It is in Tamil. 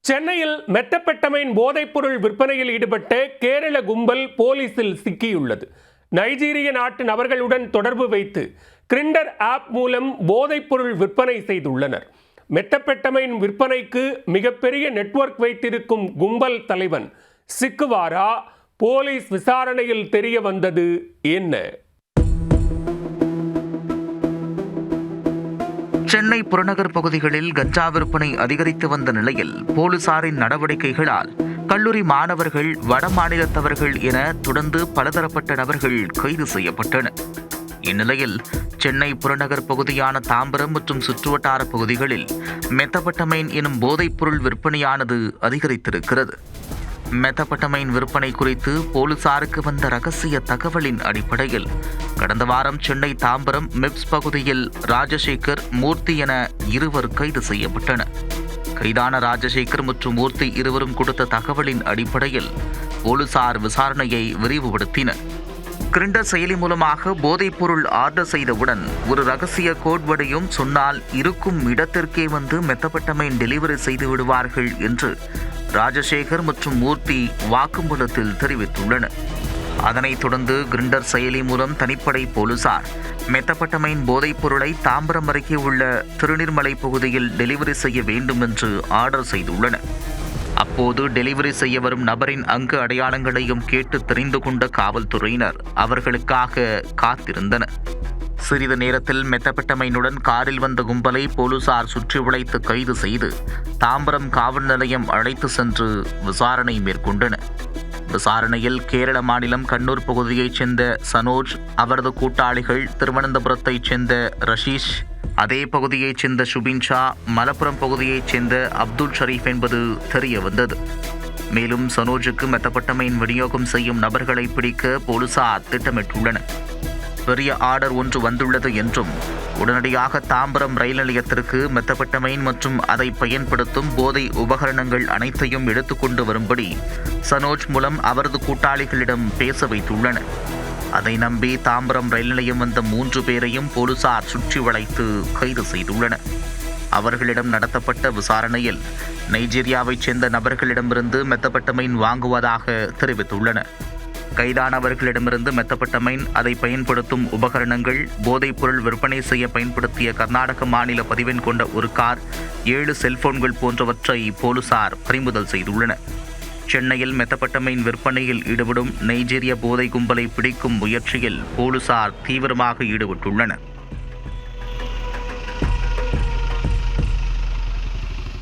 சென்னையில் மெத்தப்பெட்டமைன் போதைப்பொருள் விற்பனையில் ஈடுபட்ட கேரள கும்பல் போலீசில் சிக்கியுள்ளது. நைஜீரிய நாட்டு நபர்களுடன் தொடர்பு வைத்து கிரிண்டர் ஆப் மூலம் போதைப்பொருள் விற்பனை செய்துள்ளனர். மெத்தப்பெட்டமைன் விற்பனைக்கு மிகப்பெரிய நெட்வொர்க் வைத்திருக்கும் கும்பல் தலைவன் சிக்குவாரா? போலீஸ் விசாரணையில் தெரிய வந்தது என்ன? சென்னை புறநகர் பகுதிகளில் கஞ்சா விற்பனை அதிகரித்து வந்த நிலையில் போலீசாரின் நடவடிக்கைகளால் கல்லூரி மாணவர்கள், வட மாநிலத்தவர்கள் என தொடர்ந்து பலதரப்பட்ட நபர்கள் கைது செய்யப்பட்டனர். இந்நிலையில் சென்னை புறநகர் பகுதியான தாம்பரம் மற்றும் சுற்றுவட்டார பகுதிகளில் மெத்தபெட்டமைன் எனும் போதைப்பொருள் விற்பனையானது அதிகரித்திருக்கிறது. மெத்தபெட்டமைன் விற்பனை குறித்து போலீசாருக்கு வந்த ரகசிய தகவலின் அடிப்படையில் கடந்த வாரம் சென்னை தாம்பரம் மிப்ஸ் பகுதியில் ராஜசேகர், மூர்த்தி என இருவர் கைது செய்யப்பட்டனர். கைதான ராஜசேகர் மற்றும் மூர்த்தி இருவரும் கொடுத்த தகவலின் அடிப்படையில் போலீசார் விசாரணையை விரிவுபடுத்தினர். கிரிண்டர் செயலி மூலமாக போதைப்பொருள் ஆர்டர் செய்தவுடன் ஒரு ரகசிய கோட்வடையும் சொன்னால் இருக்கும் இடத்திற்கே வந்து மெத்தபெட்டமைன் டெலிவரி செய்து விடுவார்கள் என்று ராஜசேகர் மற்றும் மூர்த்தி வாக்குமூலத்தில் தெரிவித்துள்ளனர். அதனைத் தொடர்ந்து கிரிண்டர் செயலி மூலம் தனிப்படை போலீசார் மெத்தபெட்டமைன் போதைப் பொருளை தாம்பரம் அருகே உள்ள திருநீர்மலை பகுதியில் டெலிவரி செய்ய வேண்டும் என்று ஆர்டர் செய்துள்ளனர். அப்போது டெலிவரி செய்ய வரும் நபரின் அங்கு அடையாளங்களையும் கேட்டு தெரிந்து கொண்ட காவல்துறையினர் அவர்களுக்காக காத்திருந்தனர். சிறிது நேரத்தில் மெத்தபெட்டமைனுடன் காரில் வந்த கும்பலை போலீசார் சுற்றி வளைத்து கைது செய்து தாம்பரம் காவல் நிலையம் அழைத்து சென்று விசாரணை மேற்கொண்டனர். விசாரணையில் கேரள மாநிலம் கண்ணூர் பகுதியைச் சேர்ந்த சனோஜ், அவரது கூட்டாளிகள் திருவனந்தபுரத்தைச் சேர்ந்த ரஷீஷ், அதே பகுதியைச் சேர்ந்த சுபின் ஷா, மலப்புரம் பகுதியைச் சேர்ந்த அப்துல் ஷரீப் என்பது தெரிய வந்தது. மேலும் சனோஜுக்கு மெத்தபெட்டமைன் விநியோகம் செய்யும் நபர்களை பிடிக்க போலீசார் திட்டமிட்டுள்ளனர். பெரிய ஆர்டர் ஒன்று வந்துள்ளது என்றும் உடனடியாக தாம்பரம் ரயில் நிலையத்திற்கு மெத்தபெட்டமைன் மற்றும் அதை பயன்படுத்தும் போதை உபகரணங்கள் அனைத்தையும் எடுத்துக்கொண்டு வரும்படி சனோஜ் மூலம் அவரது கூட்டாளிகளிடம் பேச வைத்துள்ளனர். அதை நம்பி தாம்பரம் ரயில் நிலையம் வந்த 3 பேரையும் போலீசார் சுற்றி வளைத்து கைது செய்துள்ளனர். அவர்களிடம் நடத்தப்பட்ட விசாரணையில் நைஜீரியாவைச் சேர்ந்த நபர்களிடமிருந்து மெத்தபெட்டமைன் வாங்குவதாக தெரிவித்துள்ளனர். கைதானவர்களிடமிருந்து மெத்தபெட்டமைன், அதை பயன்படுத்தும் உபகரணங்கள், போதைப்பொருள் விற்பனை செய்ய பயன்படுத்திய கர்நாடக மாநில பதிவெண் கொண்ட ஒரு கார், 7 செல்போன்கள் போன்றவற்றை போலீசார் பறிமுதல் செய்துள்ளனர். சென்னையில் மெத்தபெட்டமைன் விற்பனையில் ஈடுபடும் நைஜீரிய போதை கும்பலை பிடிக்கும் முயற்சியில் போலீசார் தீவிரமாக ஈடுபட்டுள்ளனர்.